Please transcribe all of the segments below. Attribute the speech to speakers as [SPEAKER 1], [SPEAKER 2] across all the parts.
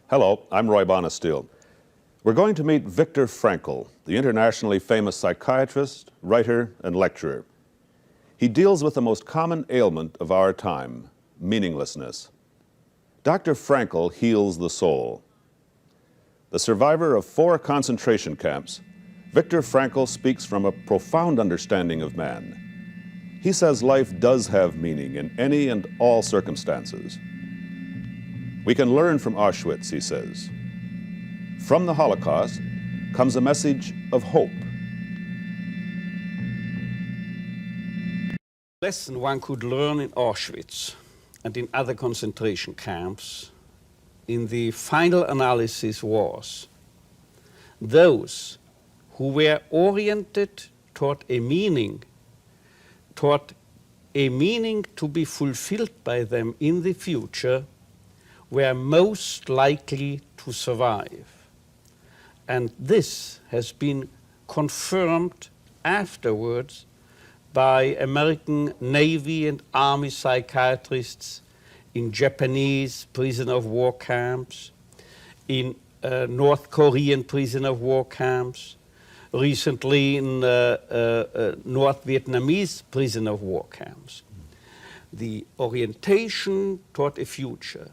[SPEAKER 1] Hello, I'm Roy Bonesteel. We're going to meet Viktor Frankl, the internationally famous psychiatrist, writer, and lecturer. He deals with the most common ailment of our time, meaninglessness. Dr. Frankl heals the soul. The survivor of 4 concentration camps, Viktor Frankl speaks from a profound understanding of man. He says life does have meaning in any and all circumstances. We can learn from Auschwitz, he says. From the Holocaust comes a message of hope.
[SPEAKER 2] Lesson one could learn in Auschwitz and in other concentration camps in the final analysis was those who were oriented toward a meaning to be fulfilled by them in the future were most likely to survive. And this has been confirmed afterwards by American Navy and Army psychiatrists in Japanese prisoner of war camps, in North Korean prisoner of war camps, recently in North Vietnamese prisoner of war camps. The orientation toward a future,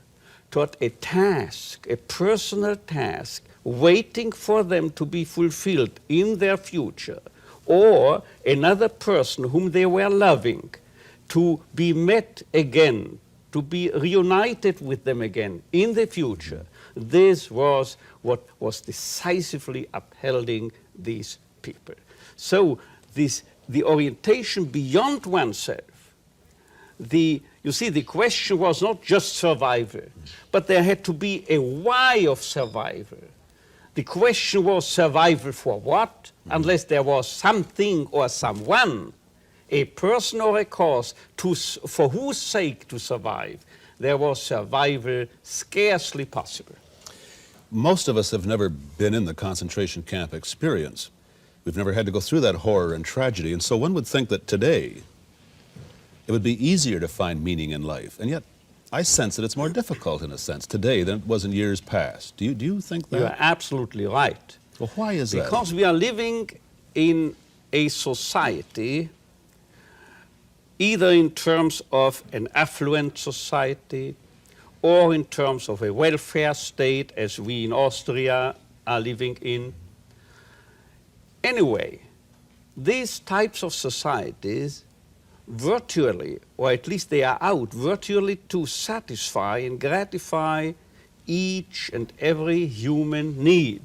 [SPEAKER 2] toward a task, a personal task, waiting for them to be fulfilled in their future, or another person whom they were loving, to be met again, to be reunited with them again in the future. This was what was decisively upholding these people. So the orientation beyond oneself, you see, the question was not just survival, but there had to be a why of survival. The question was survival for what? Unless there was something or someone, a person or a cause, for whose sake to survive, there was survival scarcely possible.
[SPEAKER 3] Most of us have never been in the concentration camp experience. We've never had to go through that horror and tragedy, and so one would think that today it would be easier to find meaning in life, and yet I sense that it's more difficult in a sense today than it was in years past. Do you think that?
[SPEAKER 2] You're absolutely right.
[SPEAKER 3] Well, why is that?
[SPEAKER 2] Because we are living in a society, either in terms of an affluent society or in terms of a welfare state, as we in Austria are living in. Anyway, these types of societies virtually, or at least they are out, virtually to satisfy and gratify each and every human need,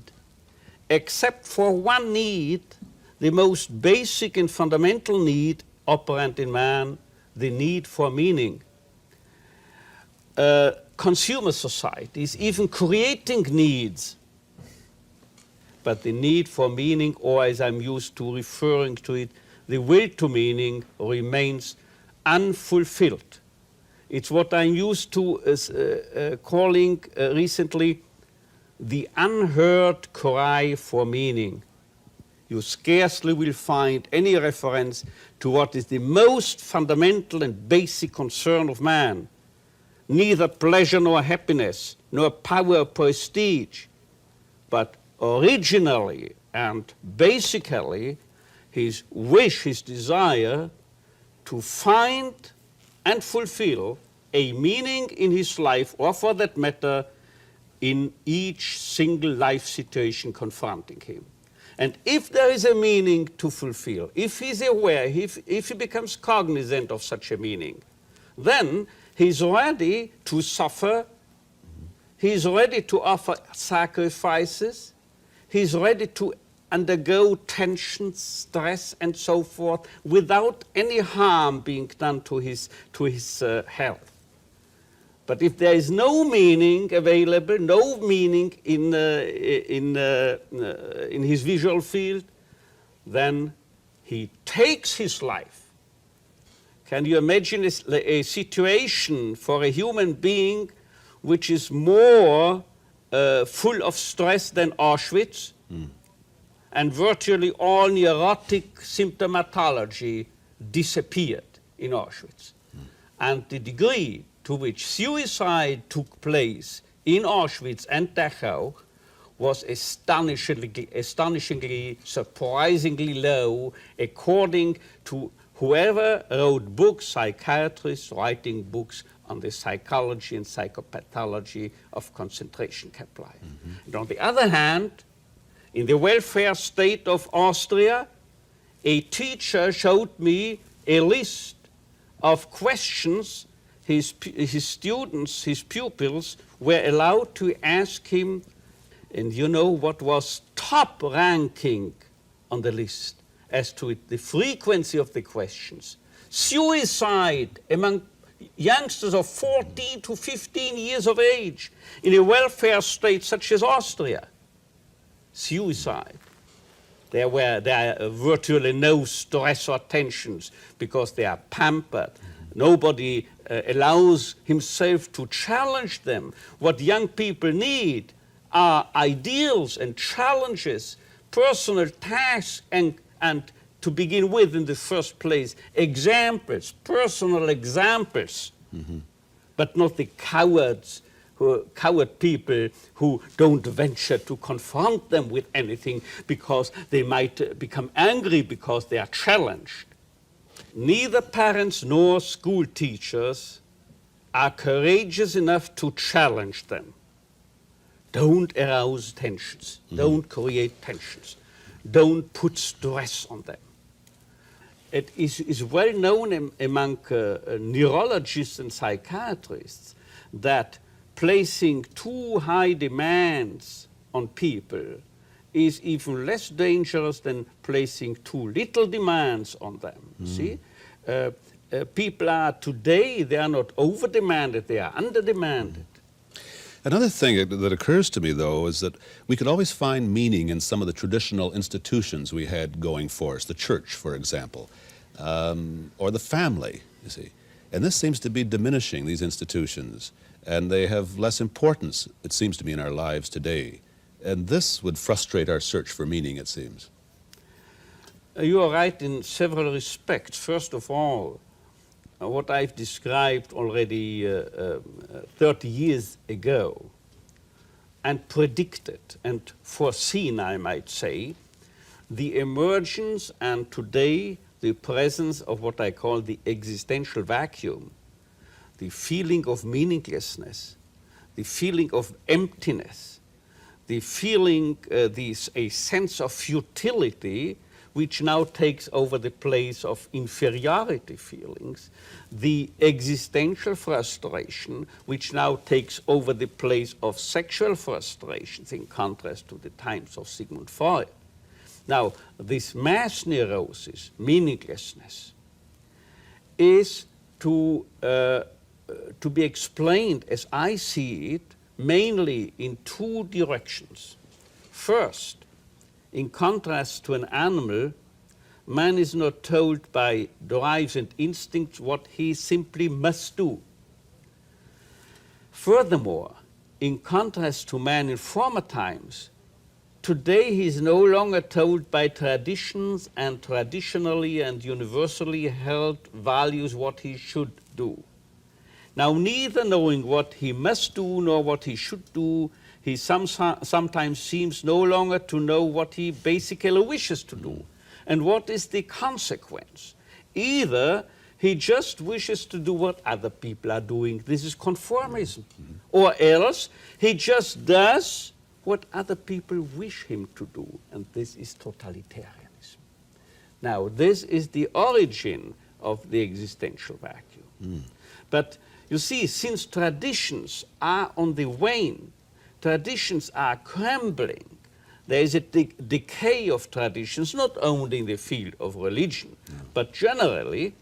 [SPEAKER 2] except for one need, the most basic and fundamental need operant in man, the need for meaning. Consumer societies even creating needs, but the need for meaning, or as I'm used to referring to it, the will to meaning remains unfulfilled. It's what I'm used to calling recently the unheard cry for meaning. You scarcely will find any reference to what is the most fundamental and basic concern of man. Neither pleasure nor happiness, nor power or prestige, but originally and basically his wish, his desire to find and fulfill a meaning in his life, or for that matter, in each single life situation confronting him. And if there is a meaning to fulfill, if he's aware, if he becomes cognizant of such a meaning, then he's ready to suffer, he's ready to offer sacrifices, he's ready to undergo tension, stress, and so forth, without any harm being done to his health. But if there is no meaning available, no meaning in his visual field, then he takes his life. Can you imagine a situation for a human being which is more full of stress than Auschwitz? And virtually all neurotic symptomatology disappeared in Auschwitz. And the degree to which suicide took place in Auschwitz and Dachau was astonishingly, surprisingly low, according to whoever wrote books, psychiatrists writing books on the psychology and psychopathology of concentration camp life. And on the other hand, in the welfare state of Austria, a teacher showed me a list of questions his students, his pupils, were allowed to ask him. And you know what was top ranking on the list as to the frequency of the questions? Suicide among youngsters of 14 to 15 years of age in a welfare state such as Austria. Suicide. There are virtually no stress or tensions because they are pampered. Nobody allows himself to challenge them. What young people need are ideals and challenges, personal tasks, and to begin with, in the first place, examples, personal examples, but not the coward people who don't venture to confront them with anything because they might become angry because they are challenged. Neither parents nor school teachers are courageous enough to challenge them. Don't arouse tensions. Don't create tensions. Don't put stress on them. It is well known among neurologists and psychiatrists that placing too high demands on people is even less dangerous than placing too little demands on them. See? People are today, they are not over-demanded, they are under-demanded.
[SPEAKER 3] Another thing that occurs to me, though, is that we could always find meaning in some of the traditional institutions we had going for us, the church, for example, or the family, you see. And this seems to be diminishing, these institutions, and they have less importance, it seems to me, in our lives today. And this would frustrate our search for meaning, it seems.
[SPEAKER 2] You are right in several respects. First of all, what I've described already 30 years ago and predicted and foreseen, I might say, the emergence and today the presence of what I call the existential vacuum, the feeling of meaninglessness, the feeling of emptiness, the feeling, a sense of futility, which now takes over the place of inferiority feelings, the existential frustration, which now takes over the place of sexual frustrations, in contrast to the times of Sigmund Freud. Now, this mass neurosis, meaninglessness, is to be explained, as I see it, mainly in two directions. First, in contrast to an animal, man is not told by drives and instincts what he simply must do. Furthermore, in contrast to man in former times, today he is no longer told by traditions and traditionally and universally held values what he should do. Now, neither knowing what he must do nor what he should do, he sometimes seems no longer to know what he basically wishes to do. And what is the consequence? Either he just wishes to do what other people are doing. This is conformism. Or else he just does what other people wish him to do. And this is totalitarianism. Now, this is the origin of the existential vacuum. But you see, since traditions are on the wane, traditions are crumbling, there is a decay of traditions, not only in the field of religion, but generally,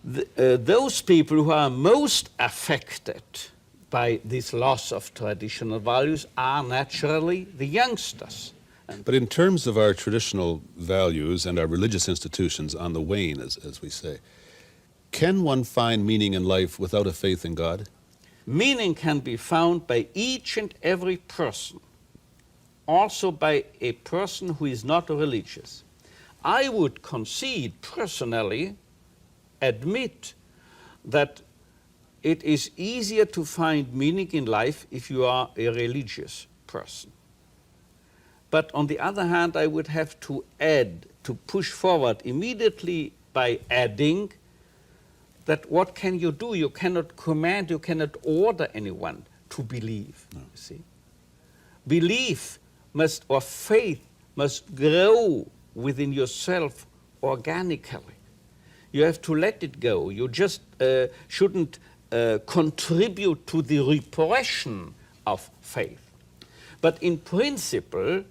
[SPEAKER 2] those people who are most affected by this loss of traditional values are naturally the youngsters.
[SPEAKER 3] But in terms of our traditional values and our religious institutions on the wane, as we say, can one find meaning in life without a faith in God?
[SPEAKER 2] Meaning can be found by each and every person, also by a person who is not religious. I would concede personally, admit that it is easier to find meaning in life if you are a religious person. But on the other hand, I would have to add, to push forward immediately by adding that what can you do? You cannot command, you cannot order anyone to believe, you see. Belief must, or faith must grow within yourself organically. You have to let it go. You just shouldn't contribute to the repression of faith. But in principle,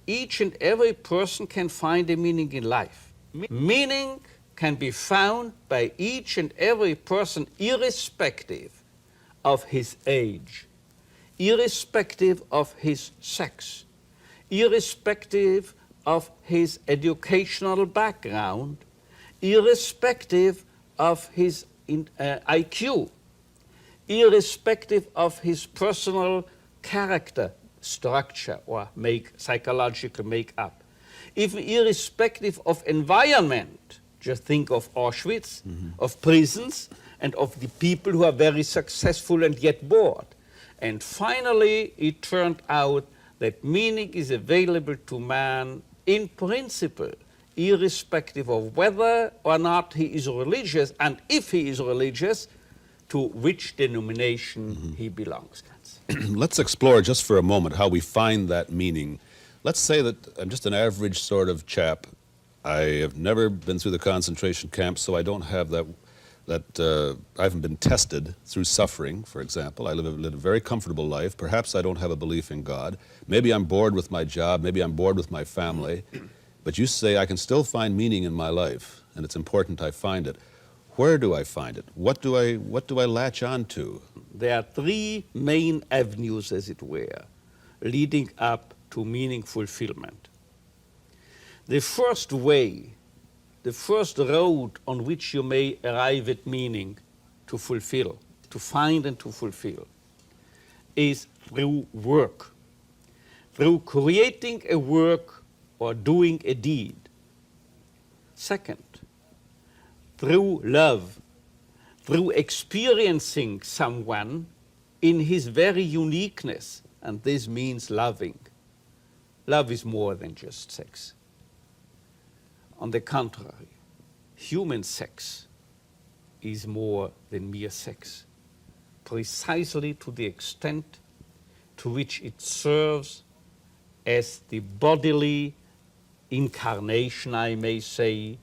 [SPEAKER 2] each and every person can find a meaning in life. Meaning can be found by each and every person irrespective of his age, irrespective of his sex, irrespective of his educational background, irrespective of his IQ, irrespective of his personal character structure or psychological makeup, even irrespective of environment. Just think of Auschwitz, of prisons, and of the people who are very successful and yet bored. And finally, it turned out that meaning is available to man in principle, irrespective of whether or not he is religious, and if he is religious, to which denomination he belongs.
[SPEAKER 3] Let's explore just for a moment how we find that meaning. Let's say that I'm just an average sort of chap. I have never been through the concentration camps, so I don't have that I haven't been tested through suffering, for example. I live a very comfortable life. Perhaps I don't have a belief in God. Maybe I'm bored with my job. Maybe I'm bored with my family. But you say I can still find meaning in my life, and it's important I find it. Where do I find it? What do I latch on to?
[SPEAKER 2] There are three main avenues, as it were, leading up to meaning fulfillment. The first way, the first road on which you may arrive at meaning to fulfill, to find and to fulfill, is through work, through creating a work or doing a deed. Second, through love, through experiencing someone in his very uniqueness, and this means loving. Love is more than just sex. On the contrary, human sex is more than mere sex, precisely to the extent to which it serves as the bodily incarnation, I may say,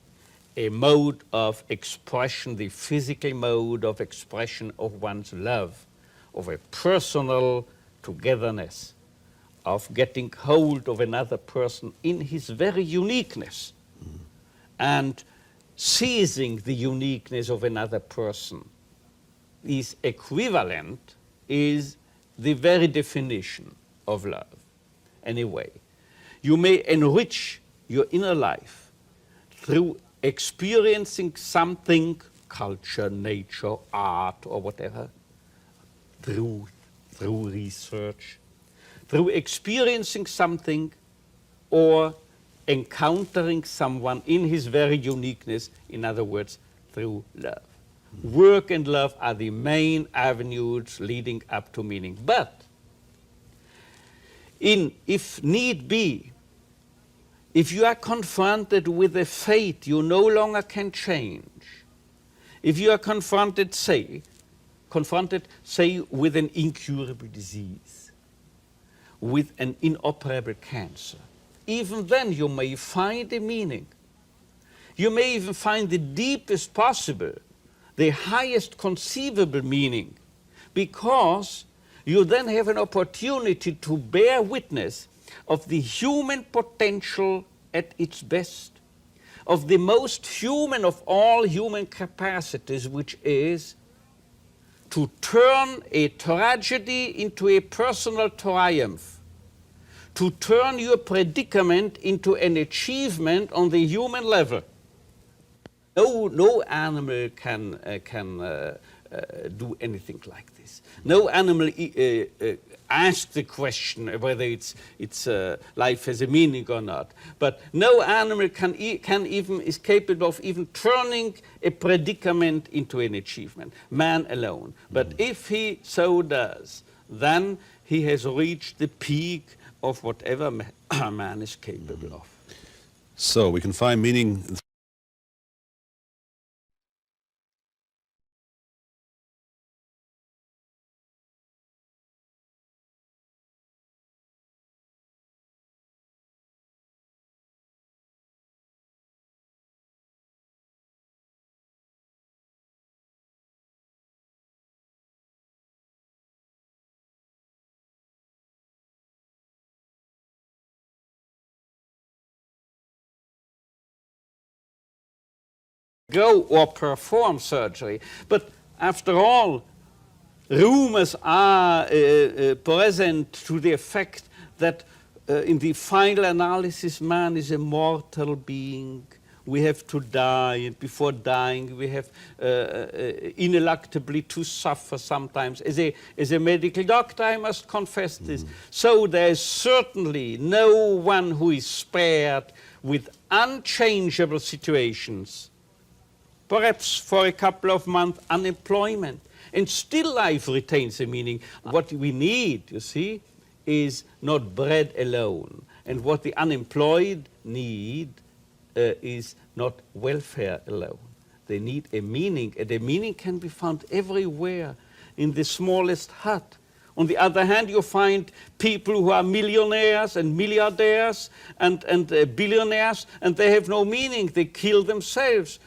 [SPEAKER 2] a mode of expression, the physical mode of expression of one's love, of a personal togetherness, of getting hold of another person in his very uniqueness, and seizing the uniqueness of another person. Is equivalent, is the very definition of love. Anyway, you may enrich your inner life through experiencing something, culture, nature, art, or whatever, through research, through experiencing something or encountering someone in his very uniqueness, in other words, through love. Work and love are the main avenues leading up to meaning. But if need be, if you are confronted with a fate you no longer can change, if you are confronted, say, with an incurable disease, with an inoperable cancer, even then you may find a meaning. You may even find the deepest possible, the highest conceivable meaning, because you then have an opportunity to bear witness of the human potential at its best, of the most human of all human capacities, which is to turn a tragedy into a personal triumph, to turn your predicament into an achievement on the human level. No animal can do anything like this. No animal ask the question whether life has a meaning or not. But no animal is capable of even turning a predicament into an achievement, man alone. But if he so does, then he has reached the peak of whatever man is capable of.
[SPEAKER 3] So we can find meaning.
[SPEAKER 2] Go or perform surgery. But after all, rumors are present to the effect that in the final analysis, man is a mortal being. We have to die, and before dying, we have ineluctably to suffer sometimes. As a medical doctor, I must confess this. So there is certainly no one who is spared with unchangeable situations. Perhaps for a couple of months unemployment, and still life retains a meaning. What we need, you see, is not bread alone. And what the unemployed need is not welfare alone. They need a meaning, and the meaning can be found everywhere, in the smallest hut. On the other hand, you find people who are millionaires and milliardaires and billionaires, and they have no meaning. They kill themselves.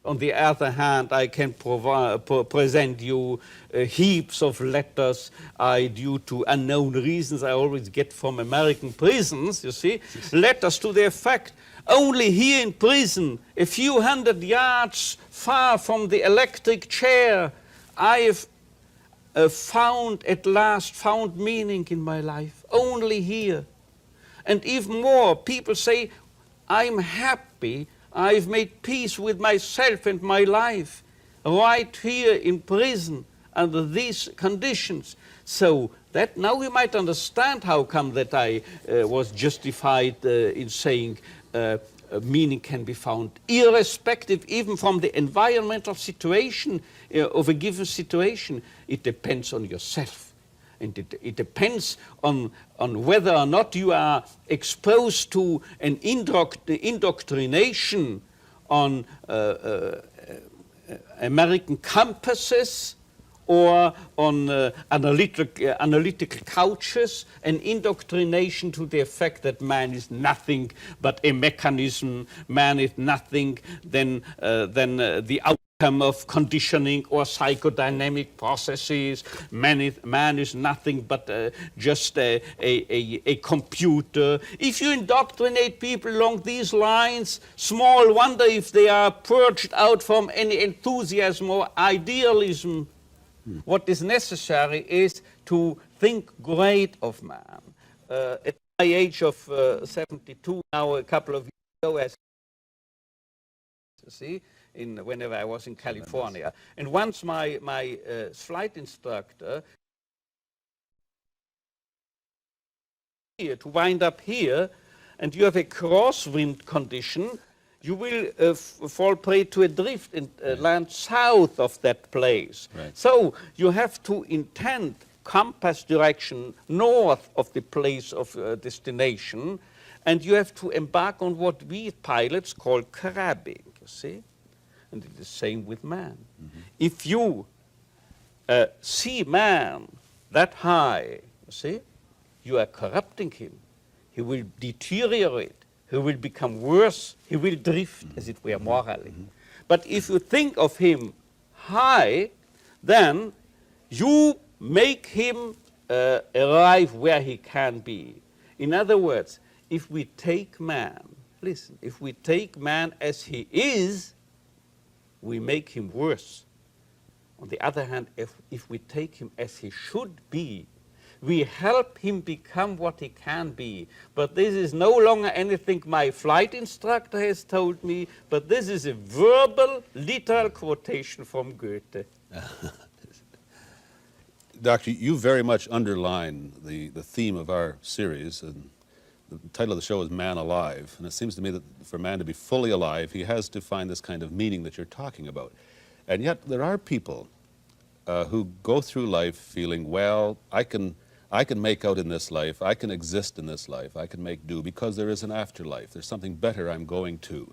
[SPEAKER 2] On the other hand, I can present you heaps of letters due to unknown reasons I always get from American prisons, you see, letters to the effect, only here in prison, a few hundred yards far from the electric chair, I have at last found meaning in my life, only here. And even more, people say, I'm happy, I've made peace with myself and my life right here in prison under these conditions. So that now we might understand how come that I was justified in saying meaning can be found irrespective even from the environmental situation of a given situation. It depends on yourself. And it depends on whether or not you are exposed to an indoctrination on American campuses or on analytical couches, an indoctrination to the effect that man is nothing but a mechanism, man is nothing than the outcome of conditioning or psychodynamic processes. Man is nothing but just a computer. If you indoctrinate people along these lines, small wonder if they are purged out from any enthusiasm or idealism. What is necessary is to think great of man. At my age of 72 now, a couple of years ago, as you see, whenever I was in California. And once my flight instructor, to wind up here, and you have a crosswind condition, you will fall prey to a drift and land south of that place.
[SPEAKER 3] Right.
[SPEAKER 2] So you have to intend compass direction north of the place of destination, and you have to embark on what we pilots call crabbing, you see? And it's the same with man. If you see man that high, you see, you are corrupting him. He will deteriorate. He will become worse. He will drift, as it were, morally. But if you think of him high, then you make him arrive where he can be. In other words, if we take man, listen, if we take man as he is, we make him worse. On the other hand, if we take him as he should be, we help him become what he can be. But this is no longer anything my flight instructor has told me, but this is a verbal, literal quotation from Goethe.
[SPEAKER 3] Doctor, you very much underline the theme of our series, and the title of the show is Man Alive, and it seems to me that for man to be fully alive, he has to find this kind of meaning that you're talking about. And yet there are people who go through life feeling, well, I can make out in this life, I can exist in this life, I can make do because there is an afterlife, there's something better I'm going to.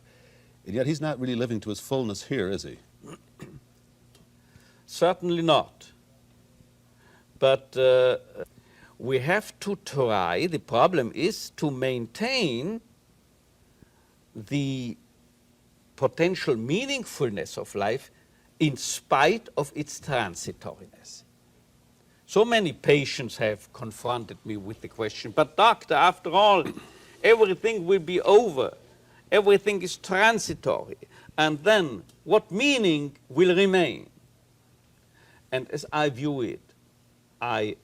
[SPEAKER 3] And yet he's not really living to his fullness here, is he?
[SPEAKER 2] Certainly not. But we have to try, the problem is to maintain the potential meaningfulness of life in spite of its transitoriness. So many patients have confronted me with the question, but doctor, after all, everything will be over. Everything is transitory. And then what meaning will remain? And as I view it, I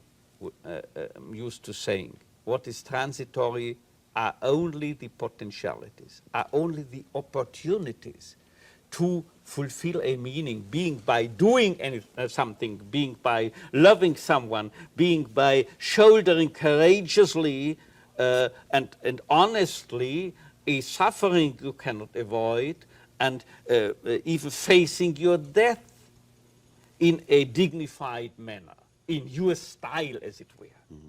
[SPEAKER 2] am used to saying, what is transitory are only the potentialities, are only the opportunities to fulfill a meaning, being by doing something, being by loving someone, being by shouldering courageously and honestly a suffering you cannot avoid, and even facing your death in a dignified manner, in your style, as it were. Mm-hmm.